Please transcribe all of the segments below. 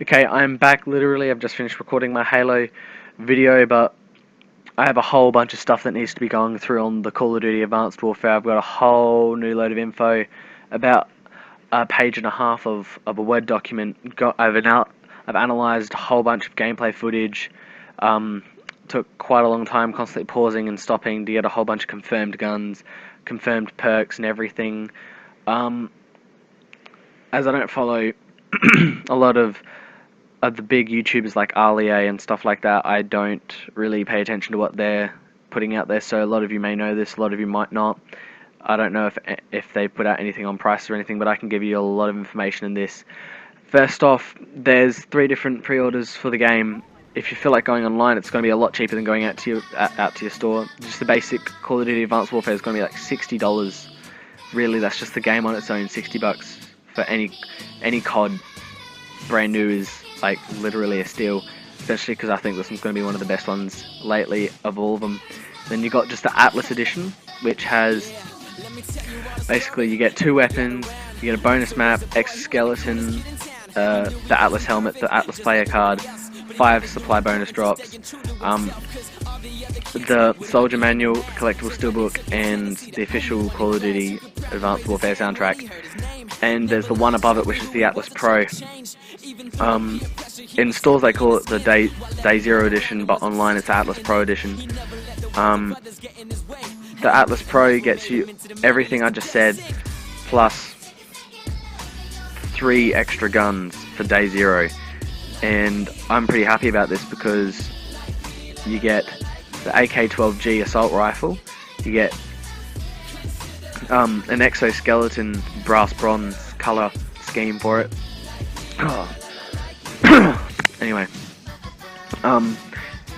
Okay, I'm back. Literally, I've just finished recording my Halo video, but I have a whole bunch of stuff that needs to be going through on the Call of Duty Advanced Warfare. I've got a whole new load of info, about a page and a half of a Word document. I've analysed a whole bunch of gameplay footage. Took quite a long time, constantly pausing and stopping to get a whole bunch of confirmed guns, confirmed perks, and everything. As I don't follow a lot of the big YouTubers like Alia and stuff like that, I don't really pay attention to what they're putting out there. So a lot of you may know this, a lot of you might not. I don't know if they put out anything on price or anything, but I can give you a lot of information in this. First off, there's 3 different pre-orders for the game. If you feel like going online, it's going to be a lot cheaper than going out to your store. Just the basic Call of Duty Advanced Warfare is going to be like $60. Really, that's just the game on its own. $60 for any COD brand new is like literally a steal, especially because I think this one's going to be one of the best ones lately of all of them. Then you got just the Atlas edition, which has basically you get 2 weapons, you get a bonus map, exoskeleton, the Atlas helmet, the Atlas player card, 5 supply bonus drops, the soldier manual, the collectible steelbook, and the official Call of Duty Advanced Warfare soundtrack. And there's the one above it, which is the Atlas Pro. In stores they call it the Day Zero edition, but online it's the Atlas Pro edition. The Atlas Pro gets you everything I just said, plus 3 extra guns for Day Zero. And I'm pretty happy about this because you get the AK-12G assault rifle, you get an exoskeleton brass bronze color scheme for it. Anyway,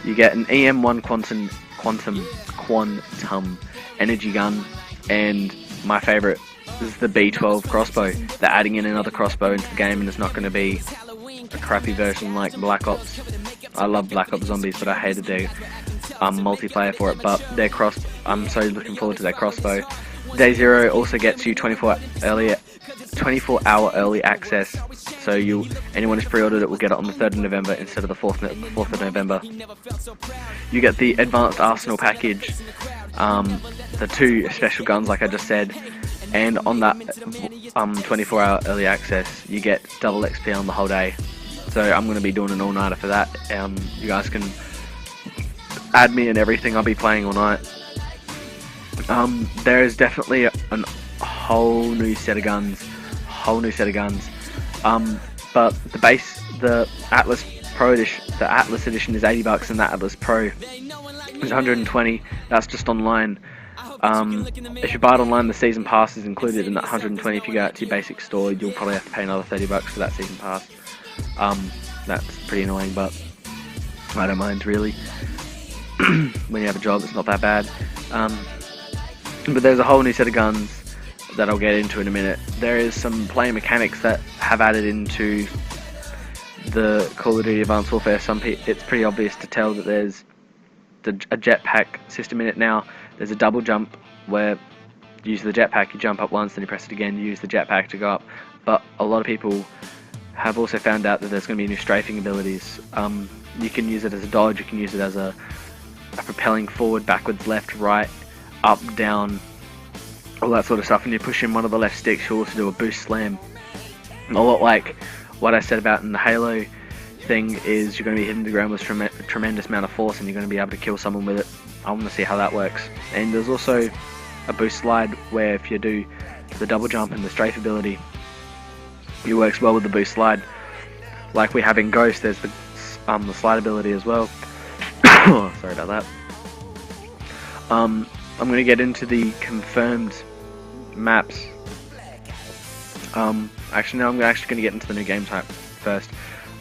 you get an EM1 quantum energy gun, and my favorite is the B12 crossbow. They're adding in another crossbow into the game, and it's not going to be a crappy version like Black Ops. I love Black Ops Zombies, but I hated their multiplayer for it. But I'm so looking forward to their crossbow. Day Zero also gets you 24-hour early access. So anyone who's pre-ordered it will get it on the 3rd of November instead of the 4th of November. You get the Advanced Arsenal package, the 2 special guns like I just said, and on that 24-hour early access you get double XP on the whole day. So I'm going to be doing an all-nighter for that. You guys can add me and everything, I'll be playing all night. There is definitely a whole new set of guns, but the Atlas Pro edition, the Atlas edition is $80, and the Atlas Pro is $120. That's just online. If you buy it online, the season pass is included in that $120. If you go out to your basic store, you'll probably have to pay another $30 for that season pass. That's pretty annoying, but I don't mind really. When you have a job, it's not that bad. But there's a whole new set of guns that I'll get into in a minute. There is some play mechanics that have added into the Call of Duty Advanced Warfare. It's pretty obvious to tell that there's a jetpack system in it now. There's a double jump where you use the jetpack, you jump up once, then you press it again, you use the jetpack to go up. But a lot of people have also found out that there's going to be new strafing abilities. You can use it as a dodge, you can use it as a propelling forward, backwards, left, right, up, down, all that sort of stuff. And you push in one of the left sticks, you also do a boost slam. A lot like what I said about in the Halo thing is you're going to be hitting the ground with a tremendous amount of force, and you're going to be able to kill someone with it. I want to see how that works. And there's also a boost slide where if you do the double jump and the strafe ability, it works well with the boost slide. Like we have in Ghost, there's the slide ability as well. Sorry about that. I'm going to get into the confirmed maps. Actually no, I'm actually going to get into the new game type first.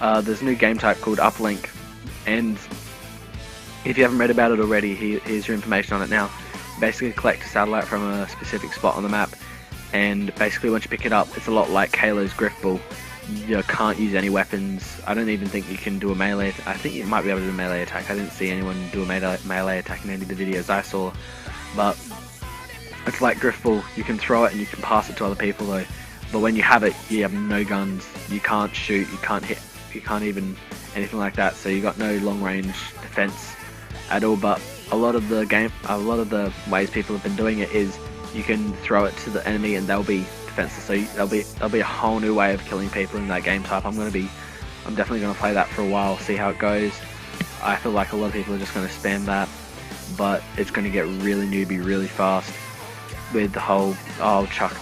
There's a new game type called Uplink, and if you haven't read about it already, here's your information on it now. Basically collect a satellite from a specific spot on the map, and basically once you pick it up, it's a lot like Halo's Griff Ball. You can't use any weapons. I don't even think you can do a melee. I think you might be able to do a melee attack. I didn't see anyone do a melee attack in any of the videos I saw, but it's like Griff Ball. You can throw it and you can pass it to other people though. But when you have it, you have no guns. You can't shoot. You can't hit You can't even anything like that. So you got no long range defense at all. But a lot of the ways people have been doing it is you can throw it to the enemy and they'll be defenseless. So there'll be a whole new way of killing people in that game type. I'm definitely going to play that for a while, see how it goes. I feel like a lot of people are just going to spam that, but it's going to get really newbie really fast with the whole, oh, chuck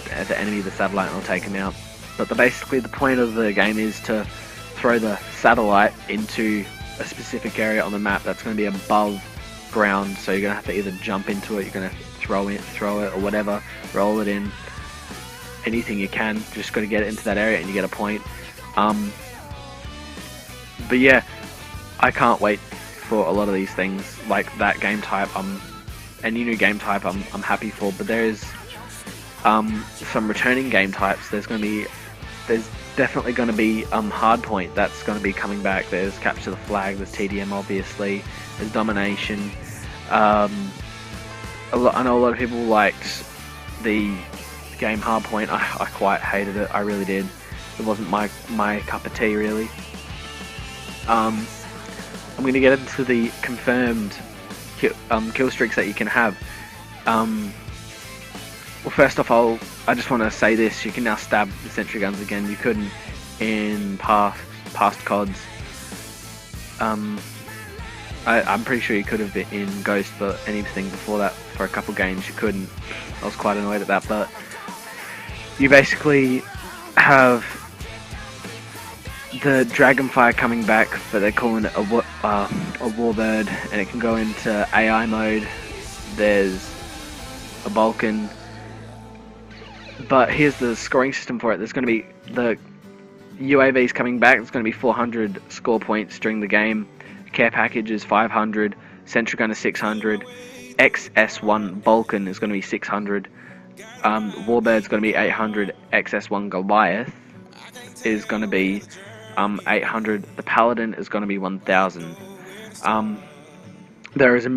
the enemy the satellite and I'll take him out. But basically the point of the game is to throw the satellite into a specific area on the map that's going to be above ground, so you're going to have to either jump into it, you're going to throw it or whatever, roll it in, anything you can, just got to get it into that area and you get a point. But yeah, I can't wait for a lot of these things, like that game type. Any new game type I'm happy for, but there is some returning game types. There's definitely going to be hardpoint that's going to be coming back. There's capture the flag, there's TDM obviously, there's domination. I know a lot of people liked the game hardpoint. I quite hated it, I really did. It wasn't my cup of tea really. I'm going to get into the confirmed kill streaks that you can have. Well, first off, I just want to say this: you can now stab the sentry guns again. You couldn't in past CODs. I'm pretty sure you could have been in Ghost, but anything before that for a couple games you couldn't. I was quite annoyed at that, but you basically have the Dragonfire coming back, but they're calling it a Warbird, and it can go into AI mode. There's a Vulcan, but here's the scoring system for it. There's going to be the UAVs coming back. There's going to be 400 score points during the game. Care package is 500. Sentry gun is 600. XS1 Vulcan is going to be 600. Warbird's going to be 800. XS1 Goliath is going to be 800. The Paladin is going to be 1000. There is a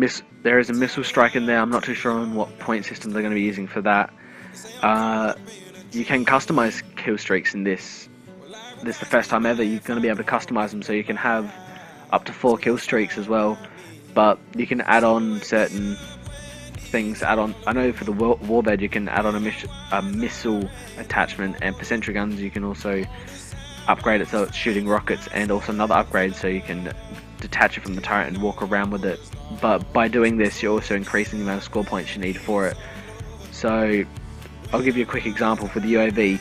missile strike in there. I'm not too sure on what point system they're going to be using for that. You can customize kill streaks in this. This is the first time ever you're going to be able to customize them, so you can have up to 4 kill streaks as well. But you can add on certain things. I know for the Warbird you can add on a missile attachment, and for sentry guns you can also upgrade it so it's shooting rockets, and also another upgrade so you can detach it from the turret and walk around with it. But by doing this you're also increasing the amount of score points you need for it. So I'll give you a quick example. For the UAV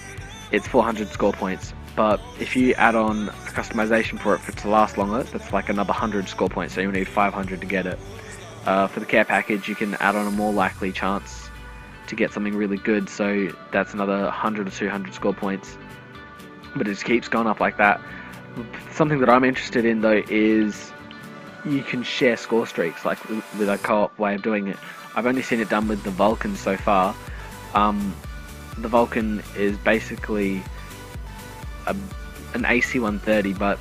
it's 400 score points, but if you add on a customization for it to last longer, that's like another 100 score points, so you need 500 to get it. For the care package you can add on a more likely chance to get something really good, so that's another 100 or 200 score points. But it just keeps going up like that. Something that I'm interested in though is you can share score streaks, like with a co-op way of doing it. I've only seen it done with the Vulcan so far. The Vulcan is basically an AC-130, but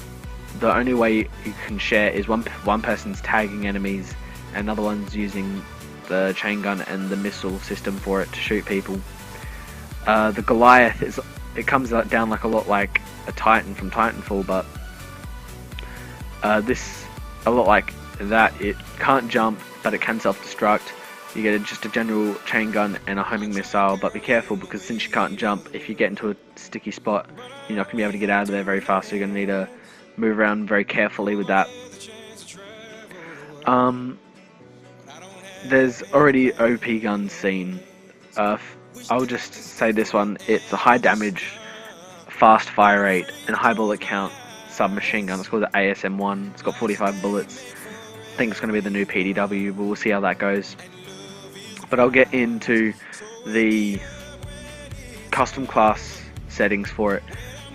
the only way you can share is one person's tagging enemies, and another one's using the chain gun and the missile system for it to shoot people. The Goliath it comes down like a lot like a Titan from Titanfall, but this a lot like that. It can't jump, but it can self-destruct. You get just a general chain gun and a homing missile, but be careful because since you can't jump, if you get into a sticky spot, you're not going to be able to get out of there very fast, so you're going to need to move around very carefully with that. There's already OP guns seen. I'll just say this one: it's a high damage, fast fire rate, and high bullet count submachine gun. It's called the ASM-1. It's got 45 bullets. I think it's going to be the new PDW, but we'll see how that goes. But I'll get into the custom class settings for it.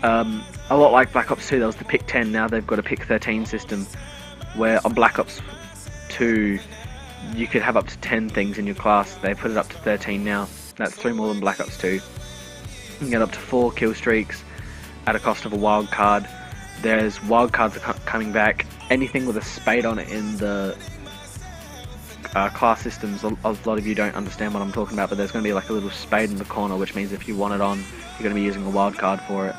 A lot like Black Ops 2, there was the pick 10. Now they've got a pick 13 system, where on Black Ops 2 you could have up to 10 things in your class. They put it up to 13 now. That's 3 more than Black Ops 2. You can get up to 4 kill streaks at a cost of a wild card. There's wild cards coming back. Anything with a spade on it in the class systems, a lot of you don't understand what I'm talking about, but there's going to be like a little spade in the corner, which means if you want it on, you're going to be using a wild card for it.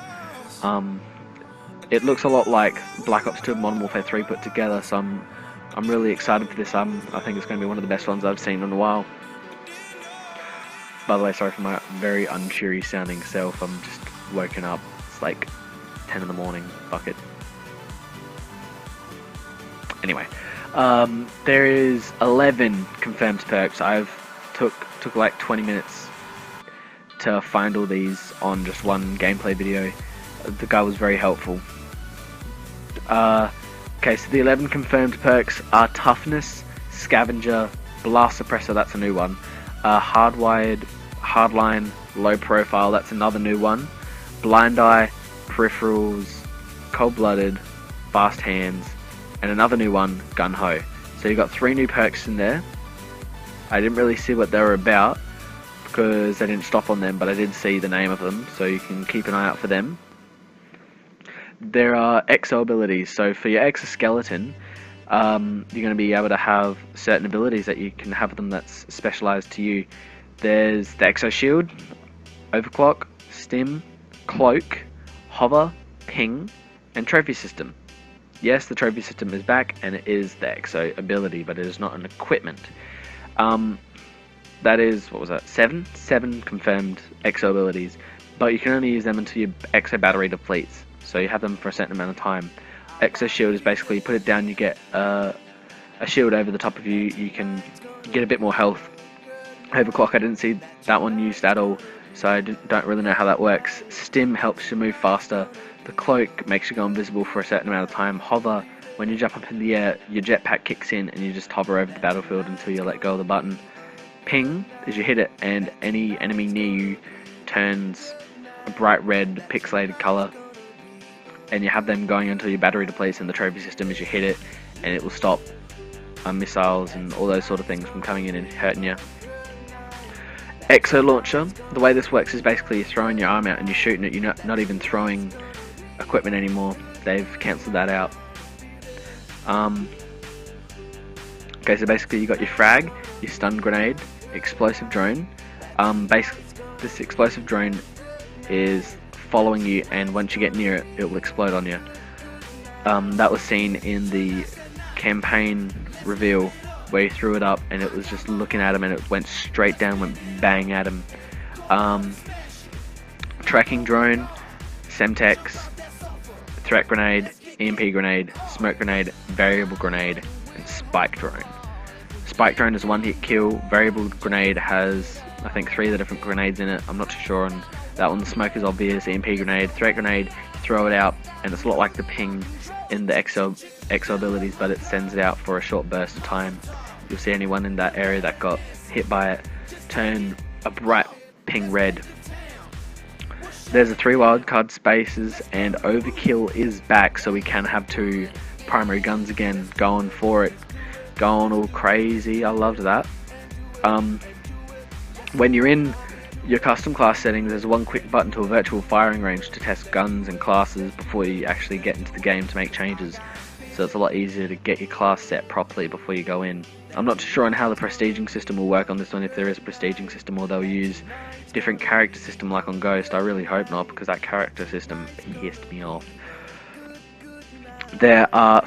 It looks a lot like Black Ops 2 and Modern Warfare 3 put together, so I'm really excited for this. I think it's going to be one of the best ones I've seen in a while. By the way, sorry for my very uncheery sounding self. I'm just woken up. It's like 10 in the morning. Fuck it. Anyway, there is 11 confirmed perks. I've took like 20 minutes to find all these on just one gameplay video. The guy was very helpful. Okay, so the 11 confirmed perks are Toughness, Scavenger, Blast Suppressor, that's a new one, Hardwired, Hardline, Low Profile, that's another new one, Blind Eye, Peripherals, Cold-Blooded, Fast Hands, and another new one, Gun Ho. So you got 3 new perks in there. I didn't really see what they were about because I didn't stop on them, but I did see the name of them, so you can keep an eye out for them. There are exo abilities, so for your exoskeleton, you're going to be able to have certain abilities that you can have them that's specialized to you. There's the exo shield, overclock, stim, cloak, hover, ping, and trophy system. Yes, the trophy system is back, and it is the exo ability, but it is not an equipment. That is, what was that, 7 confirmed exo abilities, but you can only use them until your exo battery depletes. So you have them for a certain amount of time. Exo shield is basically you put it down, you get a shield over the top of you, you can get a bit more health. Overclock, I didn't see that one used at all, so I don't really know how that works. Stim helps you move faster. The cloak makes you go invisible for a certain amount of time. Hover, when you jump up in the air, your jetpack kicks in and you just hover over the battlefield until you let go of the button. Ping is you hit it and any enemy near you turns a bright red pixelated colour, and you have them going until your battery depletes, and the trophy system is you hit it and it will stop missiles and all those sort of things from coming in and hurting you. Exo launcher, the way this works is basically you're throwing your arm out and you're shooting it, you're not even throwing equipment anymore. They've cancelled that out. Okay, so basically you got your frag, your stun grenade, explosive drone. Basically this explosive drone is following you, and once you get near it, it will explode on you. That was seen in the campaign reveal where you threw it up and it was just looking at him and it went straight down, went bang at him. Tracking drone, Semtex, threat grenade, EMP grenade, smoke grenade, variable grenade, and spike drone. Spike drone is a one-hit kill. Variable grenade has, I think, 3 of the different grenades in it. I'm not too sure on that one. The smoke is obvious. EMP grenade, threat grenade, you throw it out, and it's a lot like the ping in the exo abilities, but it sends it out for a short burst of time. You'll see anyone in that area that got hit by it turn a bright ping red. There's a 3 wildcard spaces, and overkill is back, so we can have 2 primary guns again, going for it, going all crazy. I loved that. When you're in your custom class settings, there's one quick button to a virtual firing range to test guns and classes before you actually get into the game to make changes. So it's a lot easier to get your class set properly before you go in. I'm not too sure on how the prestiging system will work on this one, if there is a prestiging system, or they'll use different character system like on Ghost. I really hope not, because that character system pissed me off. There are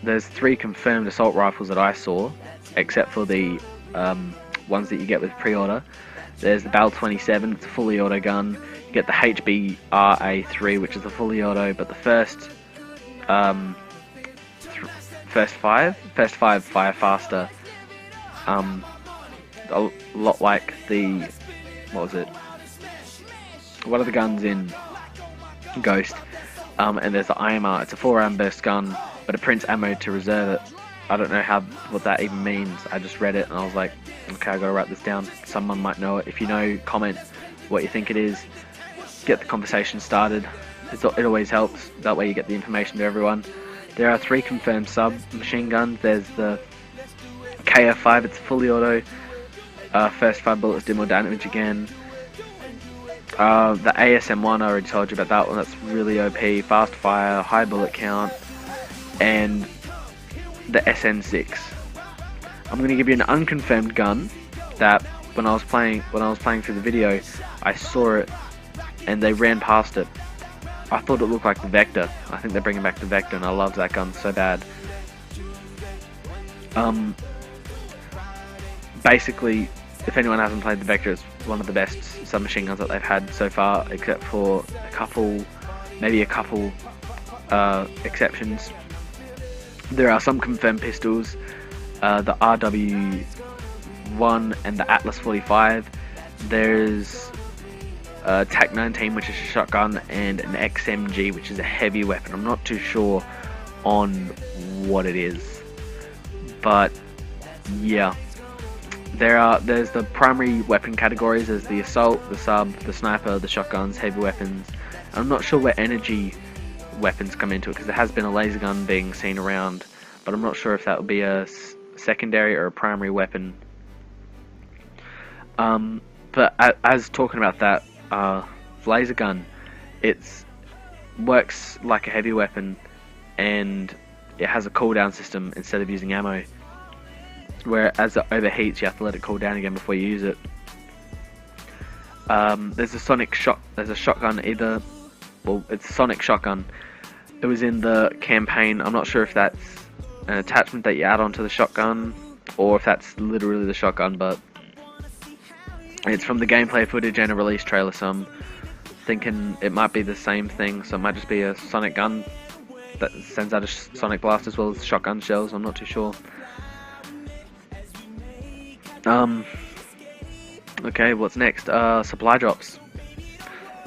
there's 3 confirmed assault rifles that I saw, except for the ones that you get with pre-order. There's the Bal 27, it's a fully auto gun. You get the HBRA3, which is a fully auto, but the first 5 fire faster. A lot like the, what was it? One of the guns in Ghost. And there's the IMR. It's a 4-round burst gun, but it prints ammo to reserve it. I don't know what that even means. I just read it and I was like, okay, I gotta write this down. Someone might know it. If you know, comment what you think it is. Get the conversation started. It always helps. That way you get the information to everyone. There are 3 confirmed submachine guns. There's the KF5, it's fully auto. First 5 bullets do more damage again. The ASM1, I already told you about that one. That's really OP. Fast fire, high bullet count, and the SN6. I'm going to give you an unconfirmed gun that when I was playing through the video, I saw it and they ran past it. I thought it looked like the Vector. I think they're bringing back the Vector, and I love that gun so bad. Basically, if anyone hasn't played the Vector, it's one of the best submachine guns that they've had so far, except for maybe a couple exceptions. There are some confirmed pistols, the RW1 and the Atlas 45. There's TAC 19, which is a shotgun, and an XMG, which is a heavy weapon. I'm not too sure on what it is, but yeah. There's the primary weapon categories. There's the assault, the sub, the sniper, the shotguns, heavy weapons. I'm not sure where energy weapons come into it, because there has been a laser gun being seen around, but I'm not sure if that would be a secondary or a primary weapon. But as talking about that laser gun, it works like a heavy weapon, and it has a cooldown system instead of using ammo. Whereas it overheats, you have to let it cool down again before you use it. There's a shotgun either. Well, it's a sonic shotgun. It was in the campaign. I'm not sure if that's an attachment that you add onto the shotgun, or if that's literally the shotgun, but it's from the gameplay footage and a release trailer, so I'm thinking it might be the same thing. So it might just be a sonic gun that sends out a sonic blast as well as shotgun shells. I'm not too sure. Okay, what's next? Supply drops.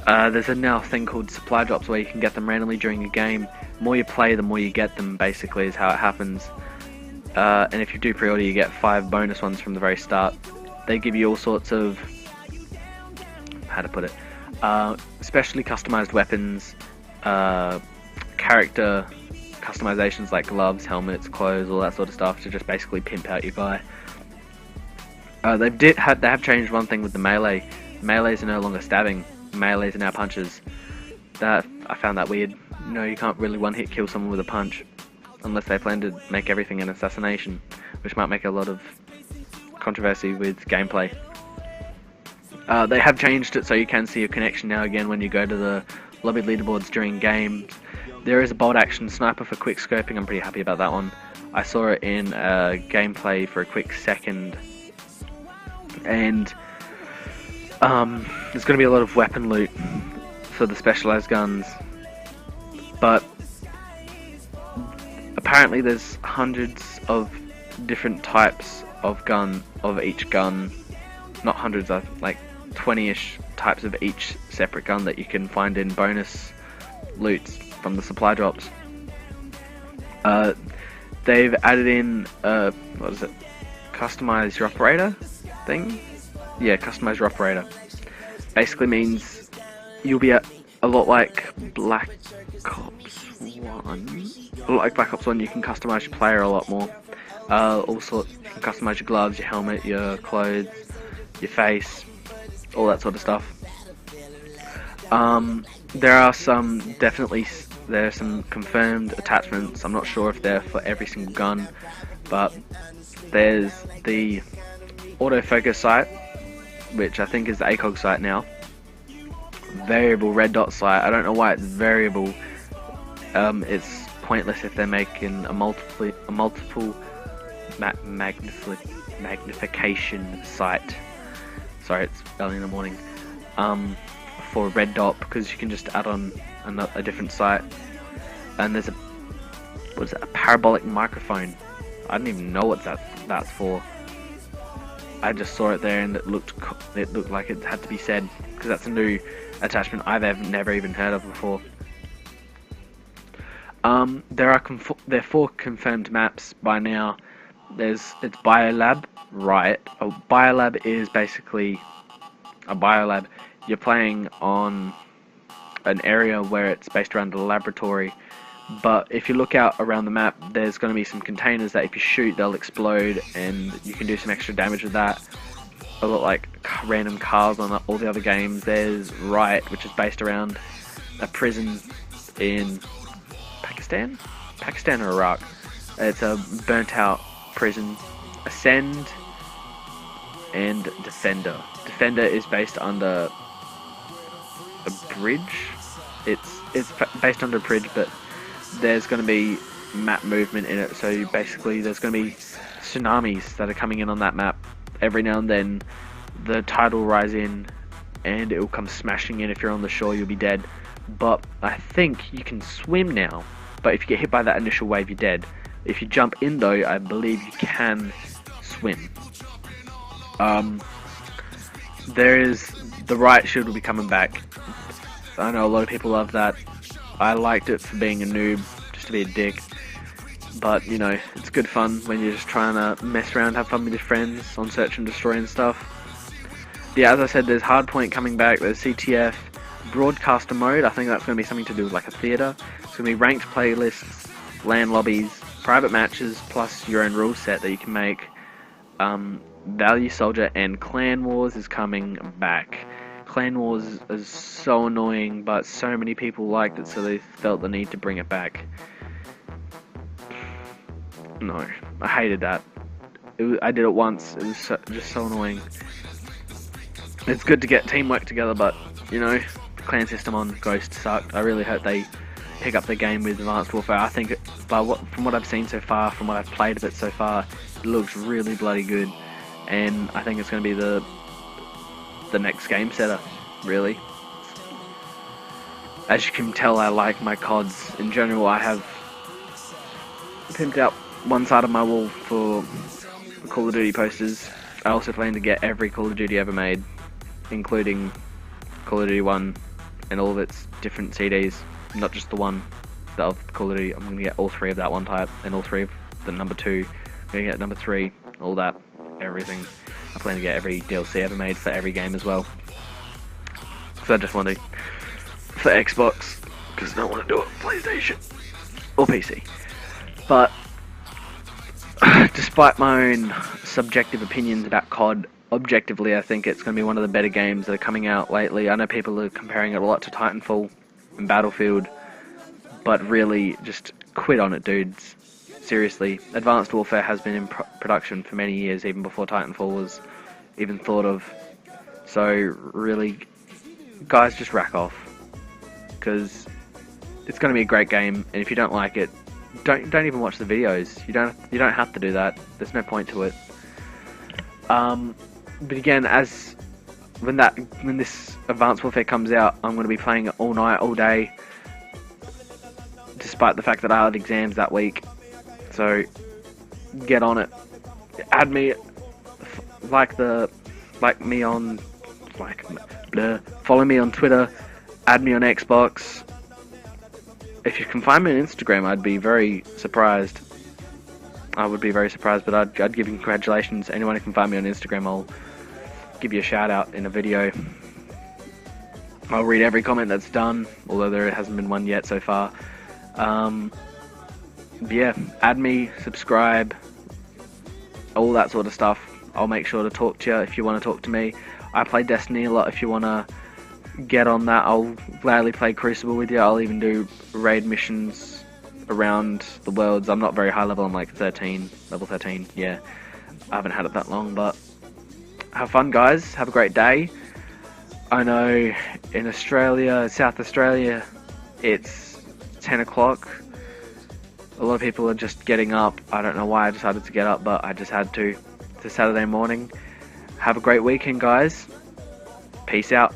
There's a now thing called supply drops where you can get them randomly during a game. The more you play, the more you get them, basically, is how it happens. And if you do pre-order, you get 5 bonus ones from the very start. They give you all sorts of, how to put it, specially customized weapons, character customizations like gloves, helmets, clothes, all that sort of stuff to just basically pimp out your guy. They have changed one thing with the melee. Melees are no longer stabbing. Melees are now punches. I found that weird. No, you can't really one-hit kill someone with a punch, unless they plan to make everything an assassination, which might make a lot of controversy with gameplay. They have changed it so you can see a connection now again when you go to the lobby leaderboards during games. There is a bolt action sniper for quick scoping. I'm pretty happy about that one. I saw it in gameplay for a quick second. And there's going to be a lot of weapon loot for the specialized guns, but apparently there's hundreds of different types of each gun. Not hundreds, like 20-ish types of each separate gun that you can find in bonus loots from the supply drops. They've added in what is it? Customize your operator thing? Yeah, customize your operator. Basically means you'll be a lot like Black Ops 1. A lot like Black Ops 1, you can customize your player a lot more. You can customize your gloves, your helmet, your clothes, your face, all that sort of stuff. There are some confirmed attachments. I'm not sure if they're for every single gun, but there's the autofocus sight, which I think is the ACOG sight now. Variable red dot sight. I don't know why it's variable. It's pointless if they're making a multiple magnification sight. Sorry, it's early in the morning. For a red dot, because you can just add on a different sight. And there's a parabolic microphone. I don't even know what that's for. I just saw it there and it looked like it had to be said, because that's a new attachment I've never even heard of before. There are 4 confirmed maps by now. It's Biolab, right? A Biolab is basically a biolab. You're playing on an area where it's based around a laboratory, but if you look out around the map, there's going to be some containers that if you shoot, they'll explode, and you can do some extra damage with that. A lot like random cars on all the other games. There's Riot, which is based around a prison in Pakistan or Iraq. It's a burnt out prison. Ascend and Defender. Defender is based under a bridge. It's it's based on the bridge, but there's going to be map movement in it. So basically, there's going to be tsunamis that are coming in on that map every now and then. The tide will rise in, and it will come smashing in. If you're on the shore, you'll be dead. But I think you can swim now. But if you get hit by that initial wave, you're dead. If you jump in though, I believe you can swim. There is the riot shield will be coming back. I know a lot of people love that. I liked it for being a noob, just to be a dick. But you know, it's good fun when you're just trying to mess around, have fun with your friends on search and destroy and stuff. Yeah, as I said, there's hardpoint coming back. There's CTF, broadcaster mode. I think that's going to be something to do with like a theater. It's going to be ranked playlists, LAN lobbies, private matches, plus your own rule set that you can make. Value Soldier and Clan Wars is coming back. Clan Wars is so annoying, but so many people liked it, so they felt the need to bring it back. No, I hated that. I did it once. It was just so annoying. It's good to get teamwork together, but you know, the clan system on Ghost sucked. I really hope they pick up the game with Advanced Warfare. I think from what I've seen so far, from what I've played of it so far, it looks really bloody good, and I think it's going to be the next game setter, really. As you can tell, I like my CODs. In general, I have pimped out one side of my wall for Call of Duty posters. I also plan to get every Call of Duty ever made, including Call of Duty 1 and all of its different CDs, not just the one of Call of Duty. I'm going to get all 3 of that one type, and all 3 of the number 2. I'm going to get number 3, all that, everything. I plan to get every DLC ever made for every game as well. So I just want to, for Xbox, because I don't want to do it on PlayStation or PC. But despite my own subjective opinions about COD, objectively I think it's going to be one of the better games that are coming out lately. I know people are comparing it a lot to Titanfall and Battlefield, but really, just quit on it, dudes. Seriously, Advanced Warfare has been in production for many years, even before Titanfall was even thought of. So really, guys, just rack off, because it's going to be a great game, and if you don't like it, don't even watch the videos. You don't have to do that. There's no point to it. But again, when this Advanced Warfare comes out, I'm going to be playing it all night, all day, despite the fact that I had exams that week. So get on it. Add me, follow me on Twitter. Add me on Xbox. If you can find me on Instagram, I'd be very surprised. I would be very surprised, but I'd give you congratulations. Anyone who can find me on Instagram, I'll give you a shout out in a video. I'll read every comment that's done, although there hasn't been one yet so far. Yeah, add me, subscribe, all that sort of stuff. I'll make sure to talk to you if you want to talk to me. I play Destiny a lot. If you want to get on that, I'll gladly play Crucible with you. I'll even do raid missions around the worlds. I'm not very high level. I'm like level 13. Yeah, I haven't had it that long, but have fun, guys. Have a great day. I know in Australia, South Australia, it's 10 o'clock. A lot of people are just getting up. I don't know why I decided to get up, but I just had to. It's a Saturday morning. Have a great weekend, guys. Peace out.